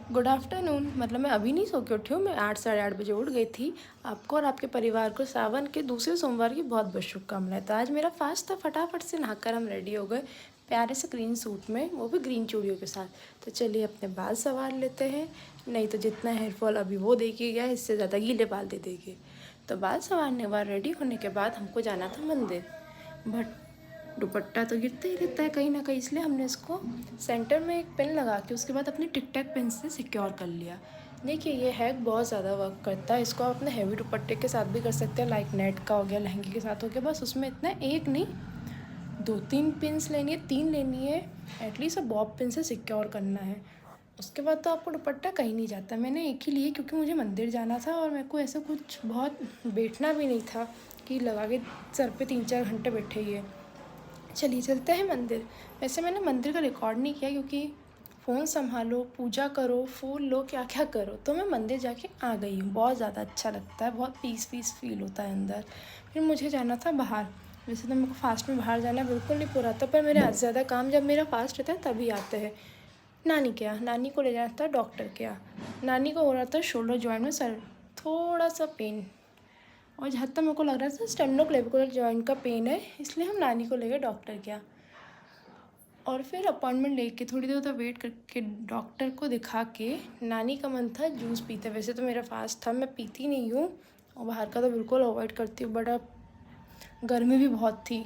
Good afternoon. मतलब मैं अभी नहीं सो के उठी हूँ, मैं 8 साढ़े 8 बजे उठ गई थी। आपको और आपके परिवार को सावन के दूसरे सोमवार की बहुत बहुत शुभकामनाएं। तो आज मेरा फास्ट था, फटाफट से नहाकर हम रेडी हो गए प्यारे से ग्रीन सूट में, वो भी ग्रीन चूड़ियों के साथ। तो चलिए अपने बाल संवार लेते हैं, नहीं तो जितना हेयर फॉल अभी वो देखिए गया, इससे ज़्यादा गीले बाल दे देंगे। तो बाल संवारने के बाद रेडी होने के बाद हमको जाना था मंदिर, बट दुपट्टा तो गिरता ही रहता है कहीं ना कहीं, इसलिए हमने इसको सेंटर में एक पिन लगा के उसके बाद अपनी टिक टैक पिन से सिक्योर कर लिया। देखिए ये हैक बहुत ज़्यादा वर्क करता है। इसको आप अपने हैवी दुपट्टे के साथ भी कर सकते हैं, लाइक नेट का हो गया, लहंगे के साथ हो गया। बस उसमें इतना एक नहीं, 2-3 पिन्स लेनी है, 3 लेनी है एटलीस्ट, बॉब पिन से सिक्योर करना है। उसके बाद तो आपको दुपट्टा कहीं नहीं जाता। मैंने एक ही लिए क्योंकि मुझे मंदिर जाना था और मेरे को ऐसा कुछ बहुत बैठना भी नहीं था कि लगा के सर पे 3-4 घंटे बैठे ही है। चलिए चलते हैं मंदिर। वैसे मैंने मंदिर का रिकॉर्ड नहीं किया क्योंकि फ़ोन संभालो, पूजा करो, फूल लो, क्या क्या करो। तो मैं मंदिर जाके आ गई हूँ। बहुत ज़्यादा अच्छा लगता है, बहुत पीस फील होता है अंदर। फिर मुझे जाना था बाहर। वैसे तो मेरे को फास्ट में बाहर जाना बिल्कुल नहीं पूरा था, पर मेरे आज ज़्यादा काम जब मेरा फास्ट रहता है तभी आते हैं। नानी के यहाँ, नानी को ले जाना था डॉक्टर के यहाँ। नानी को हो रहा था शोल्डर जॉइंट में सर थोड़ा सा पेन, और जहाँ तक मेरे को लग रहा था स्टेमनोक्लेविकुलर जॉइंट का पेन है, इसलिए हम नानी को ले गए डॉक्टर के यहाँ। और फिर अपॉइंटमेंट लेके थोड़ी देर तक वेट करके डॉक्टर को दिखा के नानी का मन था जूस पीते। वैसे तो मेरा फास्ट था, मैं पीती नहीं हूँ और बाहर का तो बिल्कुल अवॉइड करती हूँ, बट अब गर्मी भी बहुत थी,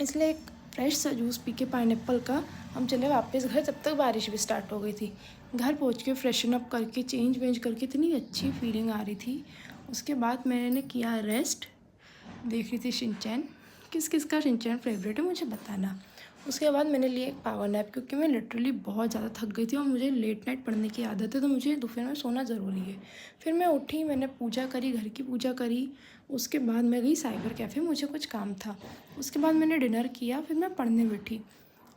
इसलिए एक फ्रेश सा जूस पी के पाइनएप्पल का हम चले वापस घर। तब तक बारिश भी स्टार्ट हो गई थी। घर पहुंच के फ्रेशन अप करके चेंज वेंज करके इतनी अच्छी फीलिंग आ रही थी। उसके बाद मैंने किया रेस्ट, देख रही थी शिनचैन। किस किस का शिनचैन फेवरेट है मुझे बताना। उसके बाद मैंने लिया एक पावर नैप क्योंकि मैं लिटरली बहुत ज़्यादा थक गई थी और मुझे लेट नाइट पढ़ने की आदत है, तो मुझे दोपहर में सोना ज़रूरी है। फिर मैं उठी, मैंने पूजा करी, घर की पूजा करी। उसके बाद मैं गई साइबर कैफ़े, मुझे कुछ काम था। उसके बाद मैंने डिनर किया, फिर मैं पढ़ने बैठी।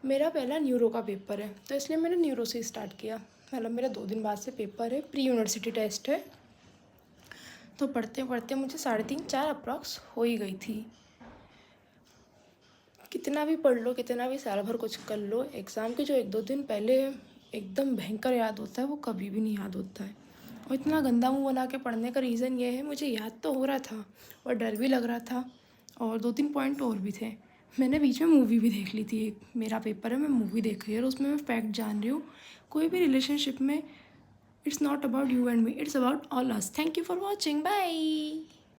मेरा पहला न्यूरो का पेपर है, तो इसलिए मैंने न्यूरो से स्टार्ट किया। मतलब मेरा 2 दिन बाद से पेपर है, प्री यूनिवर्सिटी टेस्ट है। तो पढ़ते पढ़ते मुझे 3:30-4 अप्रॉक्स हो ही गई थी। कितना भी पढ़ लो, कितना भी साल भर कुछ कर लो, एग्ज़ाम के जो 1-2 दिन पहले एकदम भयंकर याद होता है, वो कभी भी नहीं याद होता है। और इतना गंदा मुँह बना के पढ़ने का रीज़न ये है, मुझे याद तो हो रहा था और डर भी लग रहा था, और 2-3 पॉइंट और भी थे। मैंने बीच में मूवी भी देख ली थी एक, मेरा पेपर है मैं मूवी देख रही हूँ और उसमें मैं फैक्ट जान रही हूँ। कोई भी रिलेशनशिप में it's not about you and me, it's about all us. Thank you for watching, bye.